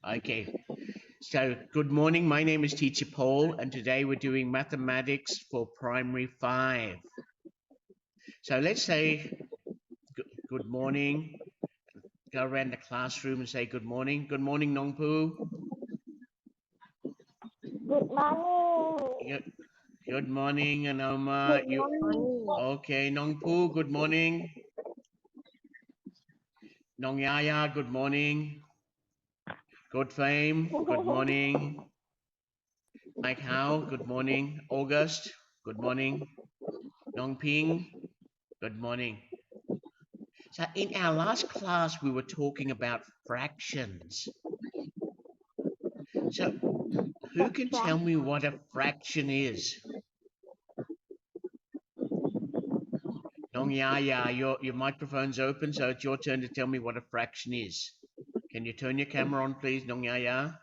Okay, so good morning. My name is Teacher Paul, and today we're doing mathematics for primary 5. So let's say good morning. Go around the classroom and say good morning. Good morning, Nongpu. Good morning. Good morning, Anoma. Good morning. Okay, Nongpu, good morning. Nong Yaya, good morning. Good Fame, good morning. Mike Howe, good morning. August, good morning. Nong Ping, good morning. So in our last class, we were talking about fractions. So who can tell me what a fraction is? Nong Yaya, your microphone's open, so it's your turn to tell me what a fraction is. Can you turn your camera on, please, Nong Yaya?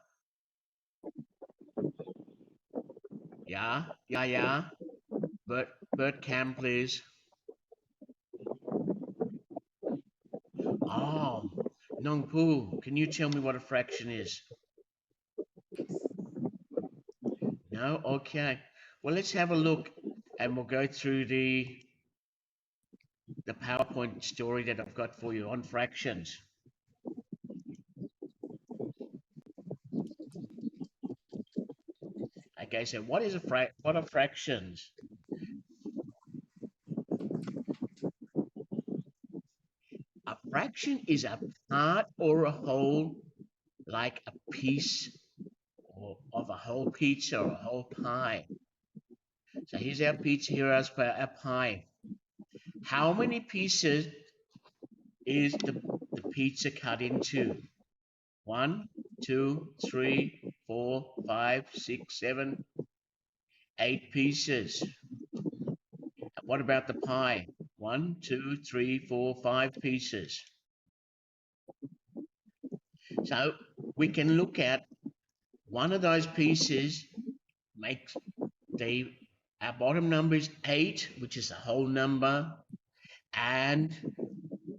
Yeah. Bert Cam, please. Oh, Nong Pu, can you tell me what a fraction is? No? Okay. Well, let's have a look and we'll go through the PowerPoint story that I've got for you on fractions. Okay, so what are fractions? A fraction is a part or a whole, like a piece of a whole pizza or a whole pie. So here's our pizza, here's our pie. How many pieces is the pizza cut into? 1, 2, 3, 4, 5, 6, 7, 8 pieces. What about the pie? 1, 2, 3, 4, 5 pieces. So we can look at one of those pieces makes our bottom number is 8, which is a whole number. And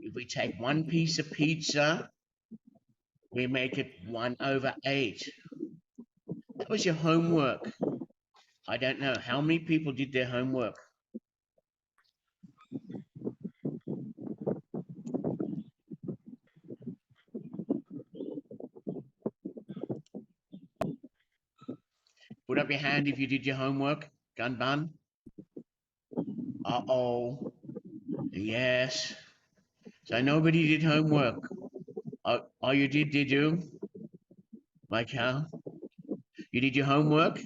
if we take one piece of pizza, we make it 1/8. That was your homework. I don't know how many people did their homework. Put up your hand if you did your homework. Gun bun. Uh-oh. Yes. So nobody did homework. Oh, you did you? Michael? You did your homework?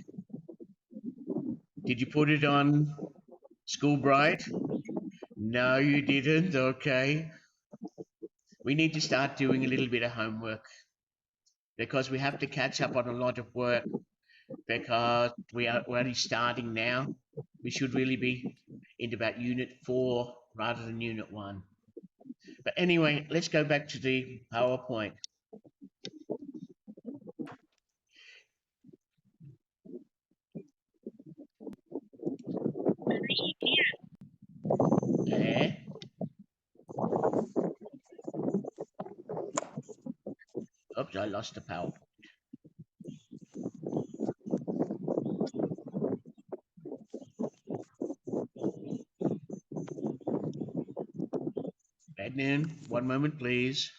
Did you put it on School Bright? No, you didn't. Okay. We need to start doing a little bit of homework because we have to catch up on a lot of work because we're only starting now. We should really be in about Unit 4 rather than Unit 1. But anyway, let's go back to the PowerPoint. There. Oops, I lost the PowerPoint. Adnan, one moment, please.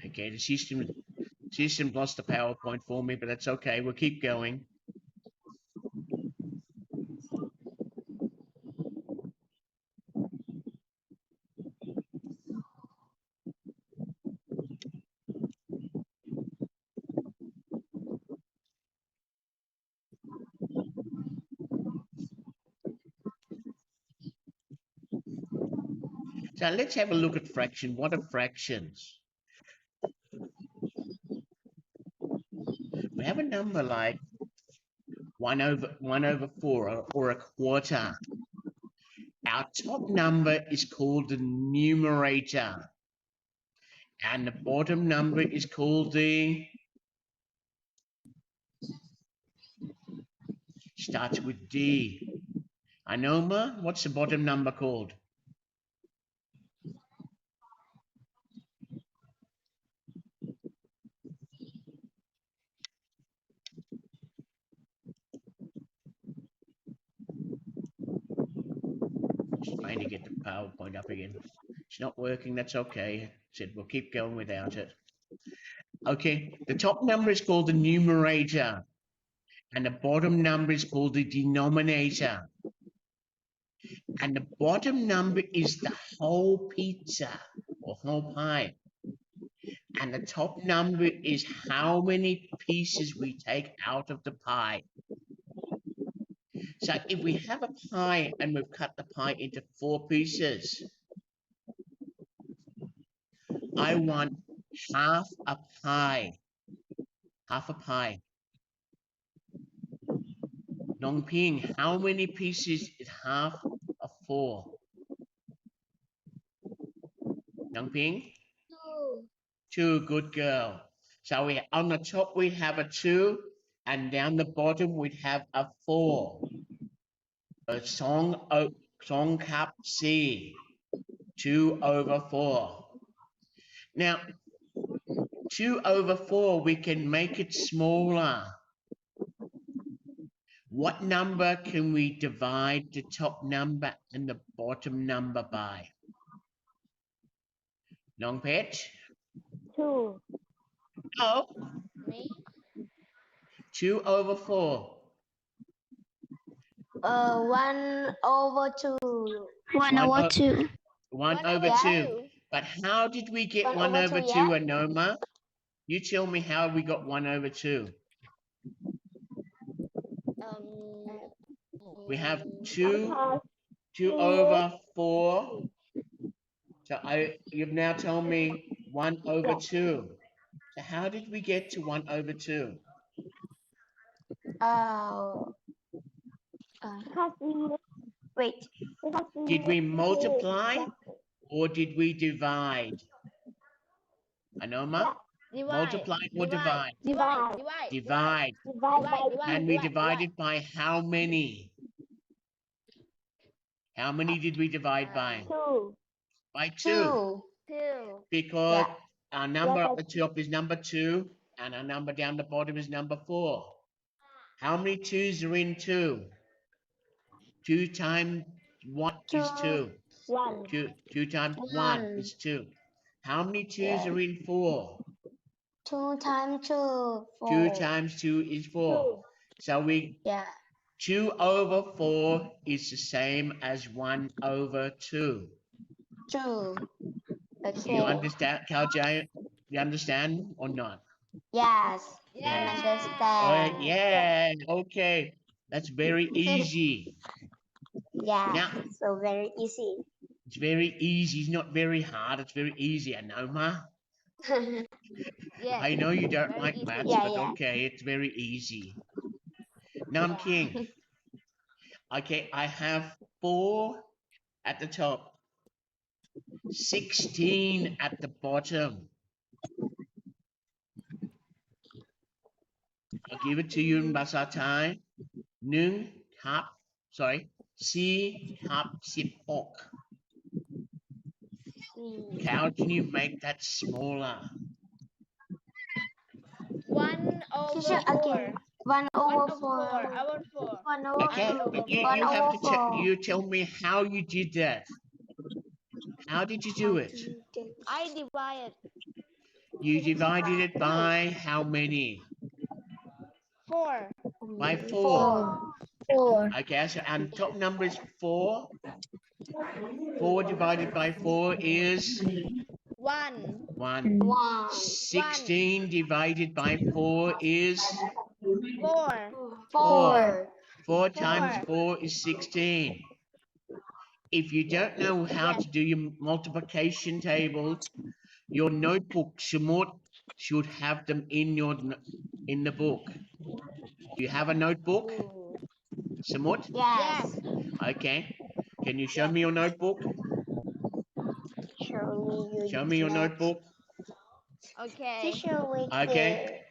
Okay, the system lost the PowerPoint for me, but that's okay. We'll keep going. So let's have a look at fraction. What are fractions? We have a number like 1/4 or a quarter. Our top number is called the numerator. And the bottom number is called the, starts with D. Anoma, what's the bottom number called? Just trying to get the PowerPoint up again. It's not working, that's okay. Said we'll keep going without it. Okay, the top number is called the numerator, and the bottom number is called the denominator. And the bottom number is the whole pizza or whole pie. And the top number is how many pieces we take out of the pie. So if we have a pie and we've cut the pie into 4 pieces, I want half a pie. Half a pie. Nong Ping, how many pieces is half of 4? Nong Ping? 2, good girl. So we on the top we have a 2, and down the bottom we'd have a 4. A song cup C, 2 over 4. Now, 2 over 4, we can make it smaller. What number can we divide the top number and the bottom number by? Nong Pet? 2. No. Me? 2 over 4. 1 over 2. 1 over 2. 1 over 2. But how did we get 1 over 2, yeah? Anoma? You tell me how we got 1 over 2. We have 2 over 4. So you've now told me 1 over 2. So how did we get to 1 over 2? Wait. Did we multiply or did we divide? Anoma? Multiply or divide? Divide. And we divided by how many? How many did we divide by? 2. By 2. 2. Because our number up the top is number 2 and our number down the bottom is number 4. How many 2's are in 2? 2 times what is 2? 1. 2 times 1 is 2. How many 2's are in 4? 2 times 2. 2 times 2 is 4. So 2 over 4 is the same as 1 over 2. 2. Okay. You understand, Kaljay? You understand or not? Yes. Yes. Understand. Yeah, okay. That's very easy. Yeah. Now, So very easy. it's very easy. It's not very hard. It's very easy. I know, Ma. I know you don't like maths, but okay, it's very easy. Nam King. Okay, I have 4 at the top, 16 at the bottom. I'll give it to you in Basa Thai. 4 ทับ 16. How can you make that smaller? 1 over Teacher, 4. again. 1 over 4. 1 over 4. Okay, but you have to tell me how you did that. How did you do it? I divide You divided it by how many? 4. By 4. 4. Okay, so and top number is 4. 4 divided by 4 is 1. 1. 16 divided by 4 is 4. 4. 4 times 4 is 16. If you don't know how to do your multiplication tables, your notebook should have them in the book. Do you have a notebook? Samut? Yes. Okay. Can you show me your notebook? Show me your notebook. Okay. Teacher, wait. Okay.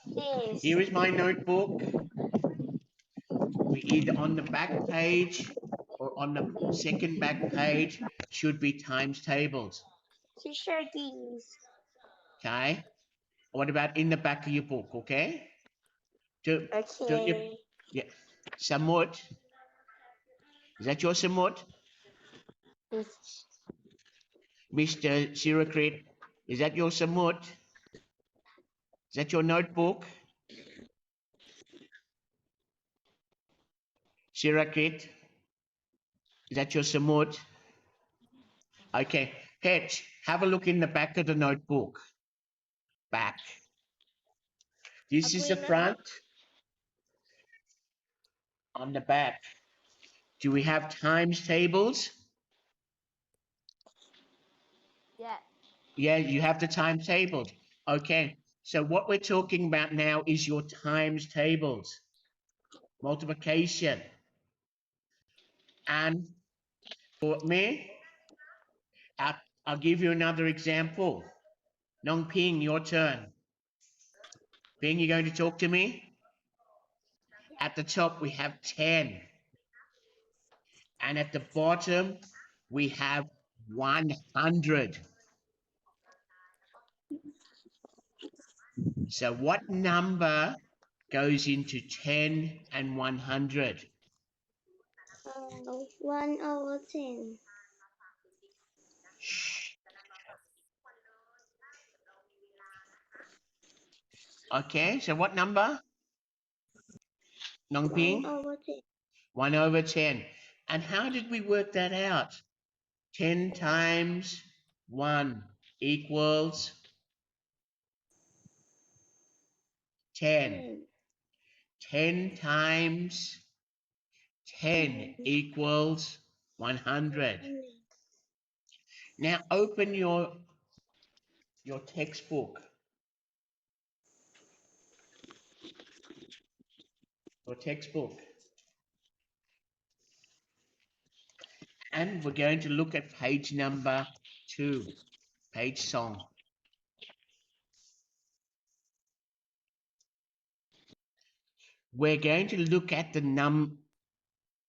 This. Here is my notebook. either on the back page or on the second back page should be times tables. Teacher, please. Okay. What about in the back of your book? Okay. Don't you? Okay. Yeah. Samut. Is that your Samut? It's Mr. Sirakrit, is that your Samut? Is that your notebook? Sirakrit, is that your Samut? Okay, Hetch, have a look in the back of the notebook. Back. This is the front. On the back. Do we have times tables? Yeah. Yeah, you have the times tables. Okay, so what we're talking about now is your times tables. Multiplication. And for me, I'll give you another example. Nong Ping, your turn. Ping, you going to talk to me? At the top, we have 10. And at the bottom, we have 100. So what number goes into 10 and 100? 1/10. Okay, so what number? Nong Ping? 1/10. 1/10. And how did we work that out? 10 times 1 equals 10. 10 times 10 equals 100. Now open your textbook. Your textbook. And we're going to look at page number 2. Page song. We're going to look at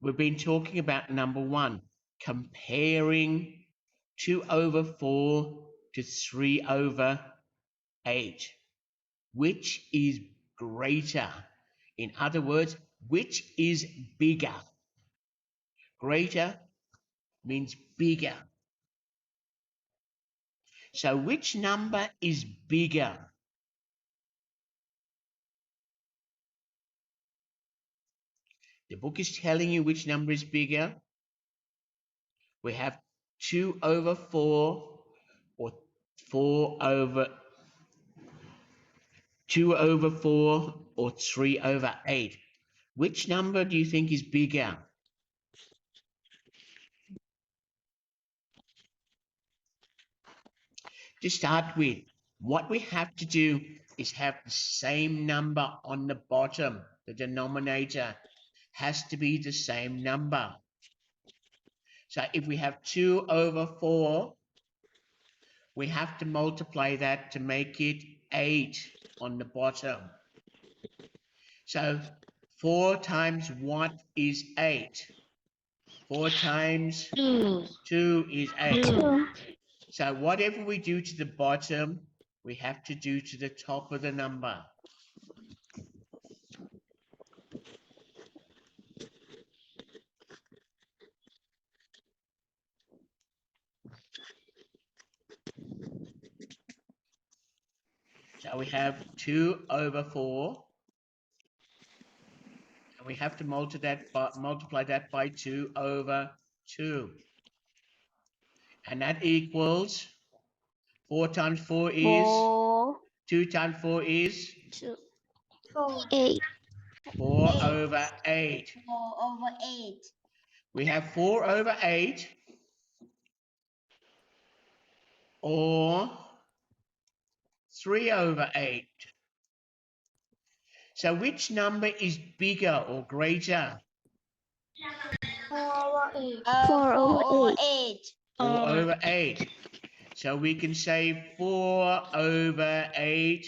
we've been talking about number 1, comparing 2/4 to 3/8. Which is greater? In other words, which is bigger? Greater means bigger. So which number is bigger? The book is telling you which number is bigger. We have 2/4 or 2/4 or 3/8. Which number do you think is bigger? To start with, what we have to do is have the same number on the bottom. The denominator has to be the same number. So if we have 2/4, we have to multiply that to make it 8 on the bottom. So 4 times what is 8? 4 times 2 is 8. So whatever we do to the bottom, we have to do to the top of the number. So we have 2/4, and we have to multiply that by 2/2. And that equals 4 times 4 is 2 times 4 is 8. 4/8. 4/8. We have 4/8 or 3/8. So which number is bigger or greater? 4/8. 4/8. So we can say 4/8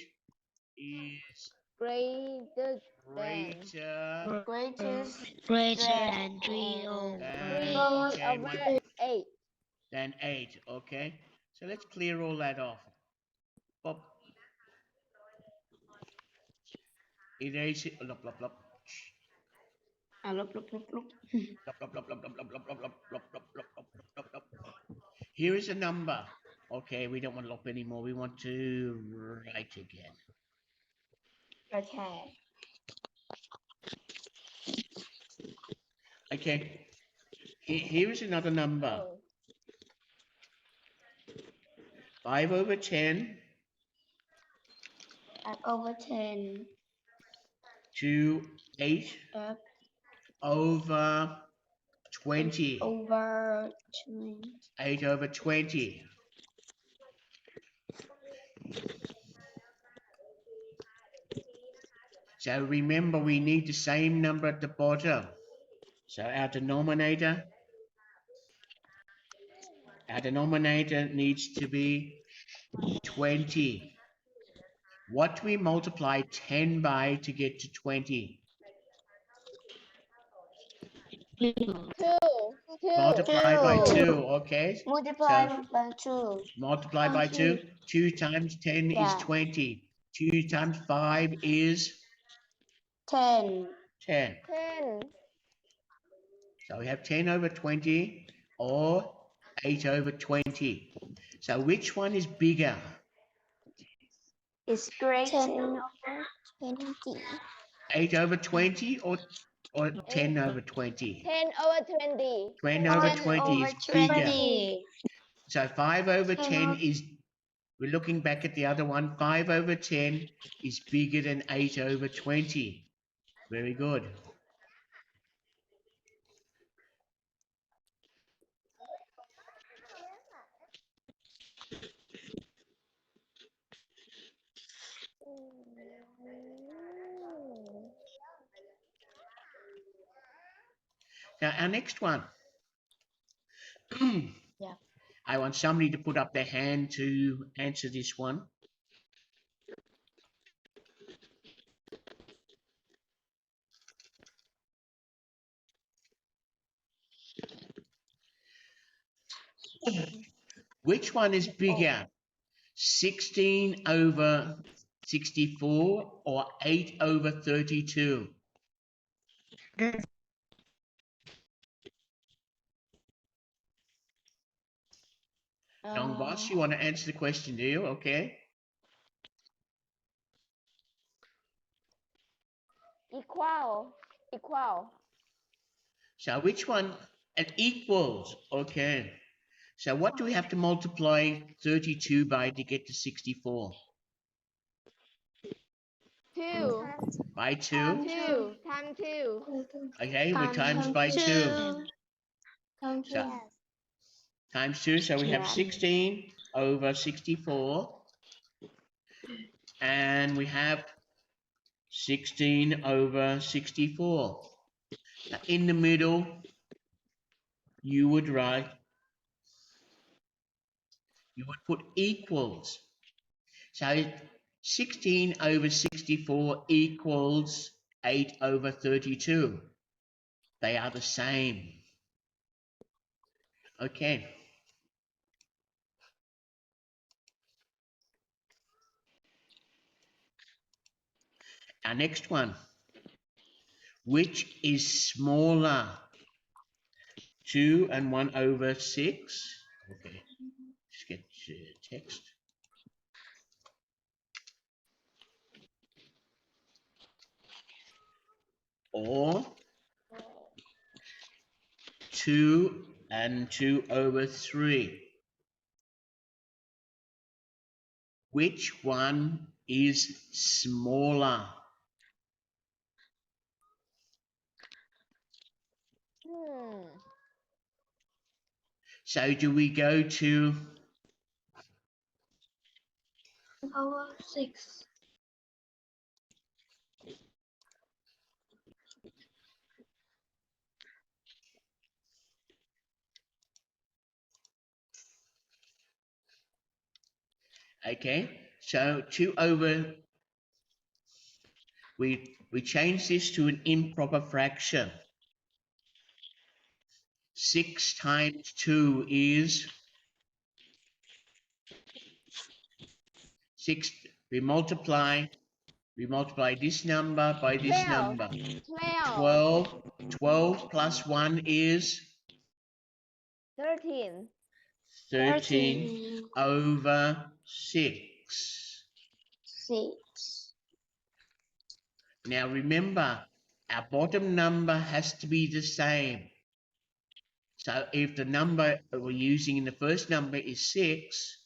is Greater. greater Greatest than 3 over than, 3 okay, over 8. than 8, okay? So let's clear all that off. Pop. Erase it. Lop, lop, lop. Here is a number. Okay, we don't want to lop anymore. We want to write again. Okay. Okay, here is another number. 5 over 10 over 10 to 8 over 20. over 20. 8 over 20. So remember, we need the same number at the bottom. So our denominator needs to be 20. What do we multiply 10 by to get to 20? 2. Multiply by 2, okay? Multiply So by 2. multiply by 2. 2 times 10 is 20. 2 times 5 is 10. 10. 10. So we have 10 over 20 or 8 over 20. So which one is bigger? Is greater 10 over 20. 8 over 20 or 10 over 20? 10 over 20. 10 over 10 20 over is bigger. 20. So 5 over 10 10 is, we're looking back at the other one, 5 over 10 is bigger than 8 over 20. Very good. Now our next one. Yeah. I want somebody to put up their hand to answer this one. Which one is bigger? 16 over 64 or 8 over 32? Young boss, you want to answer the question, do you? Okay. Equal. So which one? It equals. Okay. So what do we have to multiply 32 by to get to 64? 2. By 2? 2 times 2. Okay, we times by 2. So, times 2, so we have 16 over 64. And we have 16 over 64. Now, in the middle, you would put equals. So 16 over 64 equals 8 over 32. They are the same. Okay. Our next one. Which is smaller? 2 and 1 over 6. Okay. Just get text. Or 2 and 2 over 3. Which one is smaller? So do we go to over 6. okay, so 2 over, we change this to an improper fraction. 6 times 2 is 6. We multiply this number by this 12. number. 12. 12 plus 1 is 13. 13 over 6. 6. Now remember, our bottom number has to be the same. So if the number we're using in the first number is 6,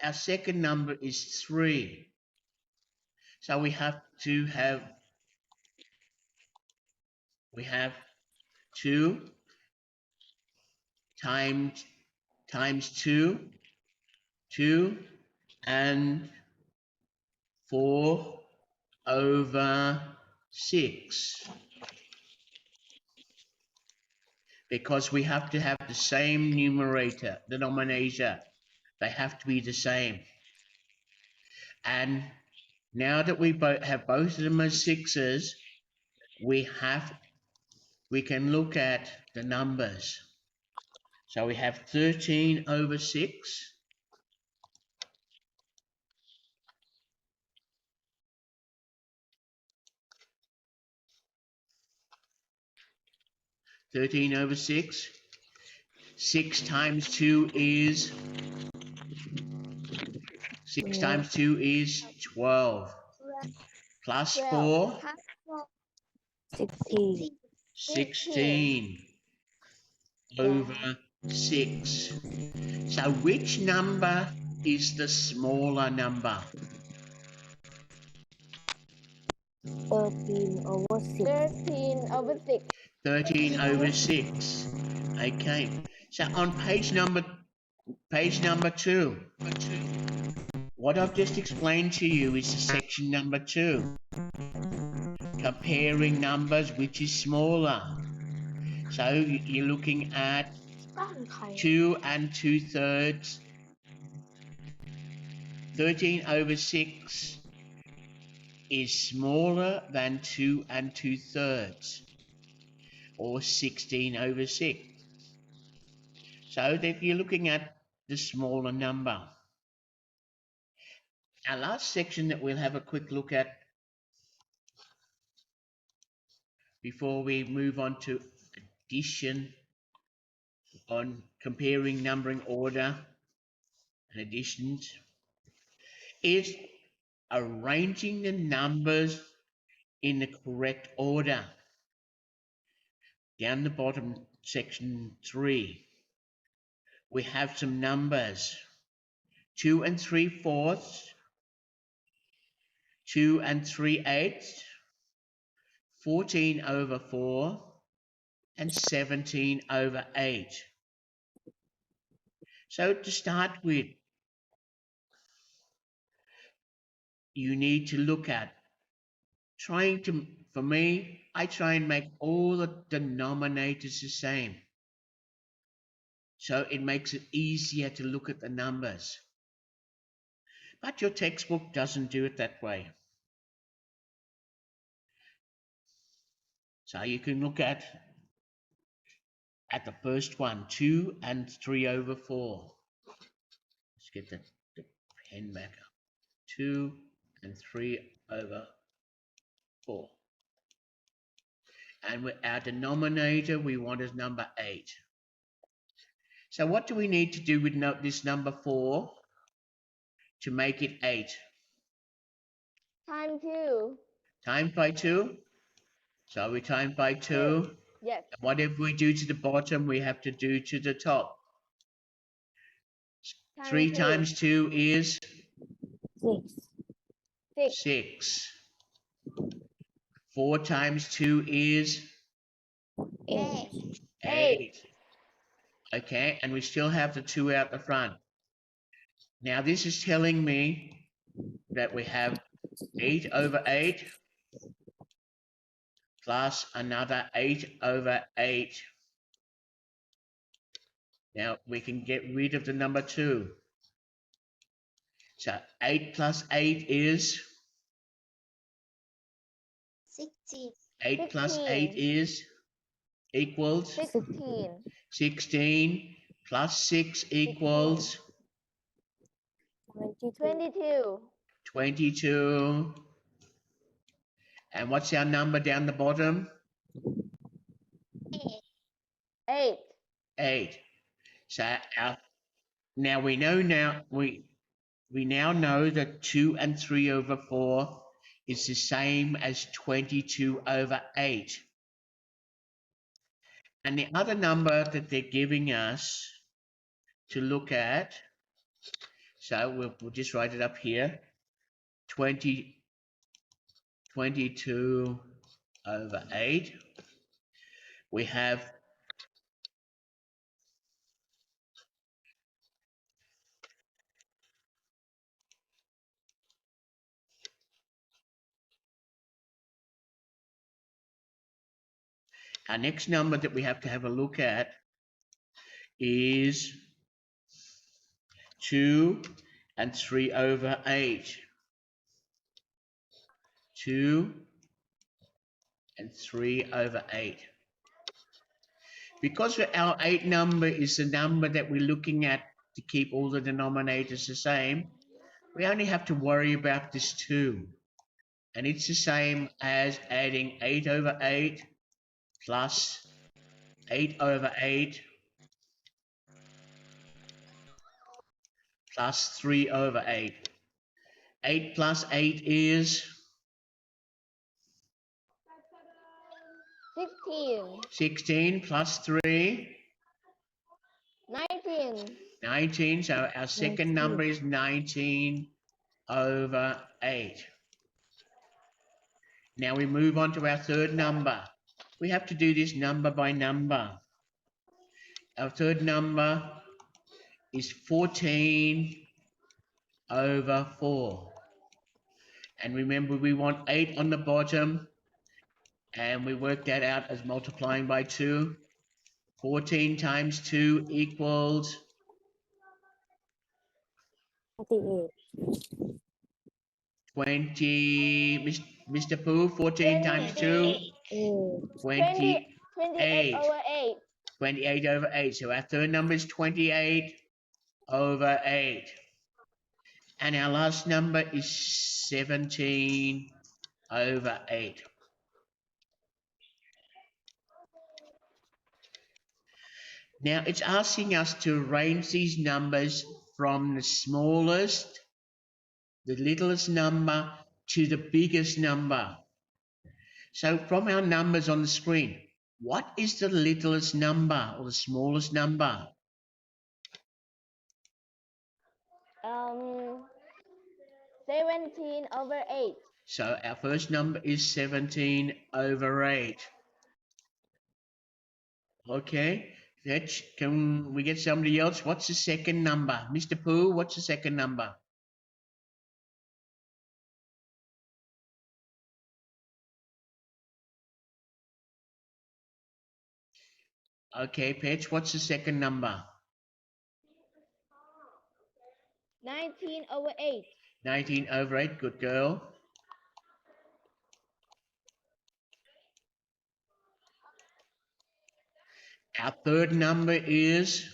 our second number is 3. So we have 2 times 2 and 4 over 6. Because we have to have the same denominator. They have to be the same. And now that we have both of them as 6s, we can look at the numbers. So we have 13 over 6. Over 6. 6 times 2 is 12. Plus 4, 16 over 6. So which number is the smaller number? 13 over 6. 13 over 6. 13 over 6. Okay. So on page number 2, what I've just explained to you is the section number 2. Comparing numbers, which is smaller. So you're looking at 2 and 2/3. 13 over 6 is smaller than 2 and 2/3, or 16 over 6. So that you're looking at the smaller number. Our last section that we'll have a quick look at before we move on to addition, on comparing numbering order and additions, is arranging the numbers in the correct order. Down the bottom, section 3, we have some numbers: 2 and 3/4, 2 and 3/8, 14 over 4, and 17 over 8. So to start with, you need to look at for me, I try and make all the denominators the same. So it makes it easier to look at the numbers. But your textbook doesn't do it that way. So you can look at the first one, 2 and 3 over 4. Let's get the pen back up. 2 and 3 over 4. And our denominator we want is number 8. So what do we need to do with this number 4 to make it 8? Time 2. Times by 2. So we times by 2. Yes. And whatever we do to the bottom, we have to do to the top. 3 times 2 is 6. 4 times 2 is 8. Okay, and we still have the 2 out the front. Now this is telling me that we have 8 over 8 plus another 8 over 8. Now we can get rid of the number 2. So 8 plus 8 is 8 plus 8 is equals 16. 16 plus 6 equals 22. 22. And what's our number down the bottom? 8. 8. So now we now know that 2 and 3 over 4 is the same as 22 over 8. And the other number that they're giving us to look at, so we'll just write it up here, 22 over 8. We have our next number that we have to have a look at is 2 and 3 over 8. 2 and 3 over 8. Because our 8 number is the number that we're looking at to keep all the denominators the same, we only have to worry about this 2. And it's the same as adding 8 over 8 plus 8 over 8 plus 3 over 8. 8 plus 8 is 16. 16 plus 3, 19. 19. So our second number is 19 over 8. Now we move on to our third number. We have to do this number by number. Our third number is 14 over 4. And remember, we want 8 on the bottom, and we work that out as multiplying by 2. 14 times 2 equals 20. Mr. Pooh, 14 times 2, 28. 28 over 8. 28 over 8. So our third number is 28 over 8. And our last number is 17 over 8. Now it's asking us to arrange these numbers from the smallest, the littlest number, to the biggest number. So from our numbers on the screen, what is the littlest number or the smallest number? 17 over 8. So our first number is 17 over 8. Okay, can we get somebody else? What's the second number? Mr. Pooh, what's the second number? Okay, Petch, what's the second number? 19 over 8. 19 over 8, good girl. Our third number is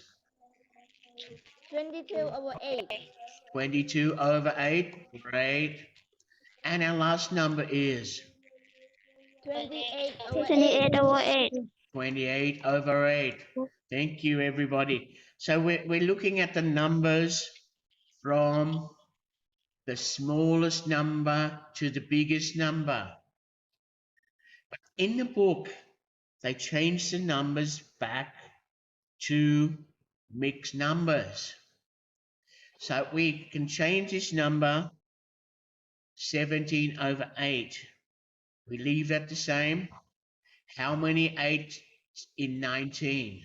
22 over 8. 22 over 8, great. And our last number is 28 over 8. 28 over 8. 28 over 8. Thank you, everybody. So we're looking at the numbers from the smallest number to the biggest number. But in the book, they changed the numbers back to mixed numbers. So we can change this number 17 over 8. We leave that the same. How many 8s in 19?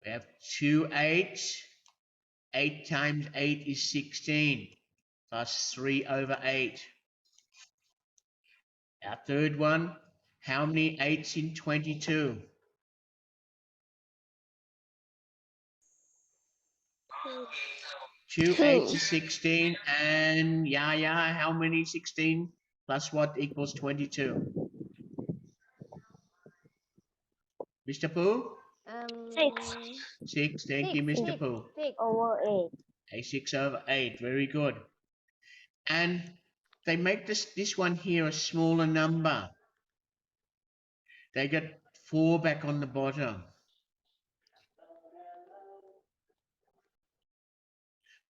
We have 2 8s. 8 times 8 is 16, plus 3 over 8. Our third one, how many 8s in 22? 2. 2 8s is 16, and yeah, how many 16 plus what equals 22? Mr. Pooh? 6 6, thank you, Mr. Pooh. 6. over 8. A 6 over 8, very good. And they make this one here a smaller number. They got 4 back on the bottom.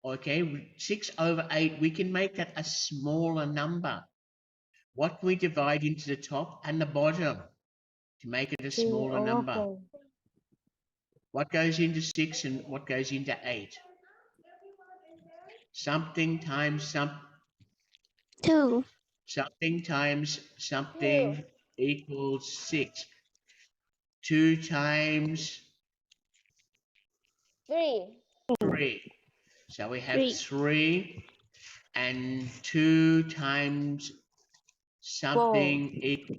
Okay, 6 over 8, we can make that a smaller number. What can we divide into the top and the bottom to make it a smaller number? 4. What goes into 6 and what goes into 8? Something times 2. something times something equals 6. 2 times 3. 3. So we have 3. 3 and 2 times something equals,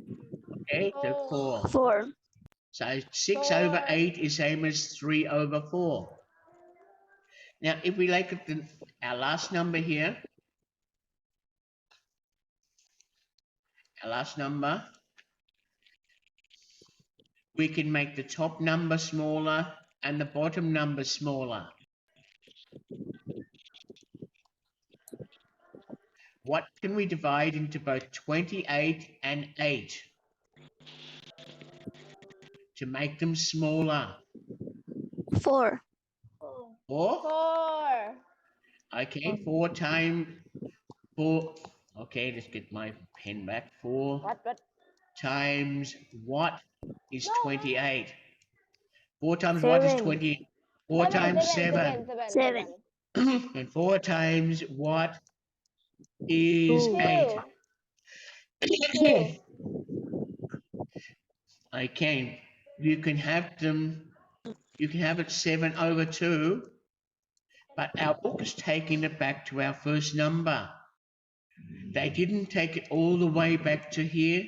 okay, so 4. 4. So 6 over 8 is same as 3 over 4. Now, if we look at our last number here, we can make the top number smaller and the bottom number smaller. What can we divide into both 28 and 8 to make them smaller? 4. 4? 4. Okay, 4 times 4. Okay, let's get my pen back. 4 What? times what is 28? 4 times what is 20? 4 times 7. 7. And 4 times what is 8? 2. Okay, you can have it 7 over 2, but our book is taking it back to our first number. They didn't take it all the way back to here.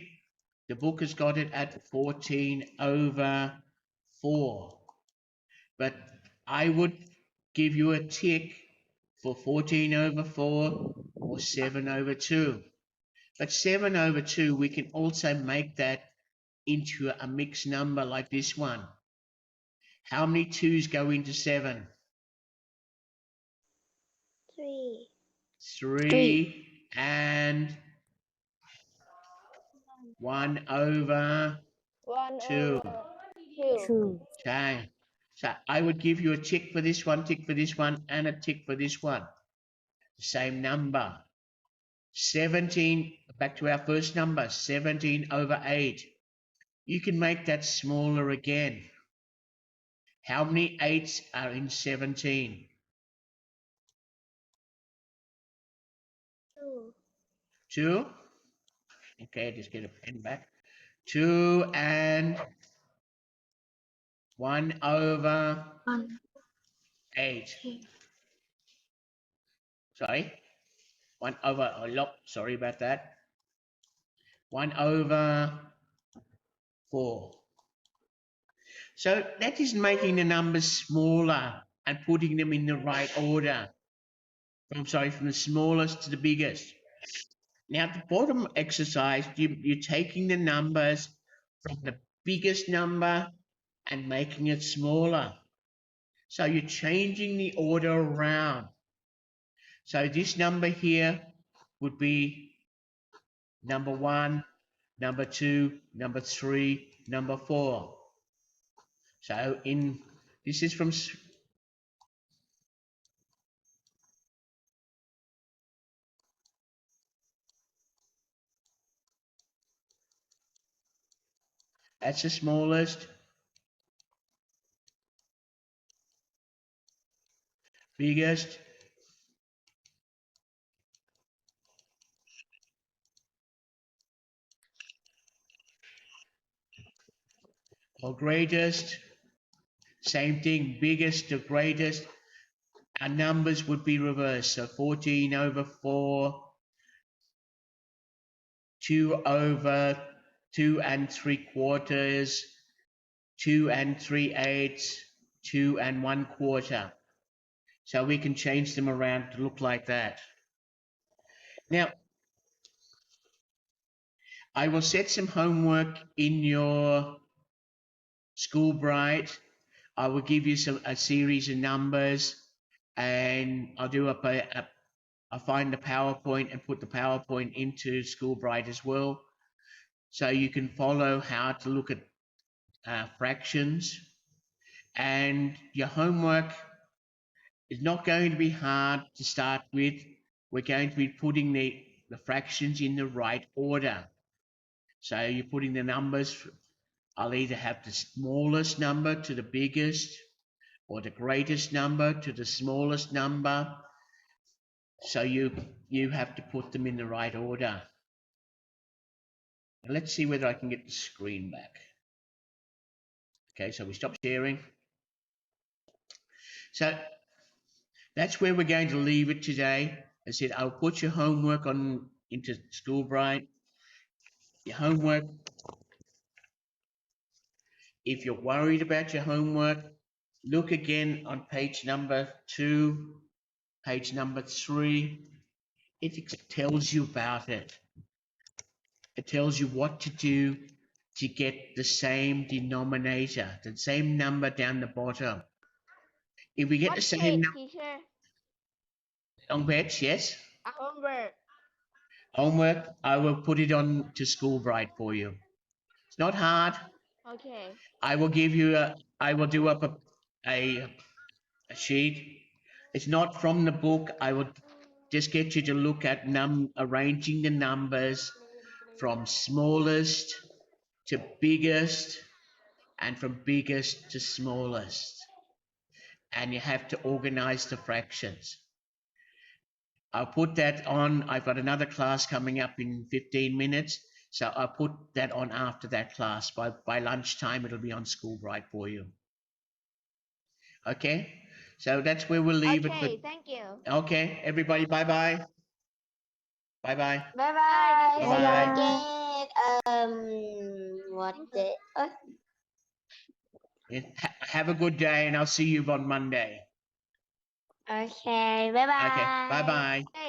The book has got it at 14 over 4. But I would give you a tick for 14 over 4 or 7 over 2. But 7 over 2, we can also make that into a mixed number like this one. How many 2's go into 7? 3. 3 and 1 over 1 2. over 2. 2. Okay. So I would give you a tick for this one, tick for this one, and a tick for this one. The same number. 17, back to our first number, 17 over 8. You can make that smaller again. How many 8's are in 17? 2. Okay, just get a pen back. 2 and 1 over 8. Sorry. 1 over, sorry about that. 1 over 4. So that is making the numbers smaller and putting them in the right order. From the smallest to the biggest. Now, the bottom exercise, you're taking the numbers from the biggest number and making it smaller. So you're changing the order around. So this number here would be number 1, number 2, number 3, number 4. So this is from that's the smallest, biggest, or greatest. Same thing, biggest to greatest. Our numbers would be reversed. So 14 over 4, 2 over 2 and 3/4, 2 and 3/8, 2 and 1/4. So we can change them around to look like that. Now, I will set some homework in your School Bright. I will give you a series of numbers, and I'll do I'll find the PowerPoint and put the PowerPoint into School Bright as well, so you can follow how to look at fractions. And your homework is not going to be hard to start with. We're going to be putting the fractions in the right order. So you're putting the numbers, I'll either have the smallest number to the biggest, or the greatest number to the smallest number. So you have to put them in the right order. Now let's see whether I can get the screen back. Okay, so we stop sharing. So that's where we're going to leave it today. I said I'll put your homework into School Bright. Your homework, if you're worried about your homework, look again on page number 2, page number 3. It tells you about it. It tells you what to do to get the same denominator, the same number down the bottom. If we get What the same page, number teacher? on page, yes? Homework. Homework, I will put it on to School Bright for you. It's not hard. Okay. I will give you I will do up a sheet. It's not from the book. I will just get you to look at arranging the numbers from smallest to biggest and from biggest to smallest. And you have to organize the fractions. I'll put that on. I've got another class coming up in 15 minutes. So I'll put that on after that class. By lunchtime, it'll be on School Bright for you. Okay? So that's where we'll leave it. Okay, thank you. Okay, everybody, bye-bye. Bye-bye. Bye-bye. Bye-bye. What Thank the? Have a good day, and I'll see you on Monday. Okay, bye bye. Okay, bye-bye.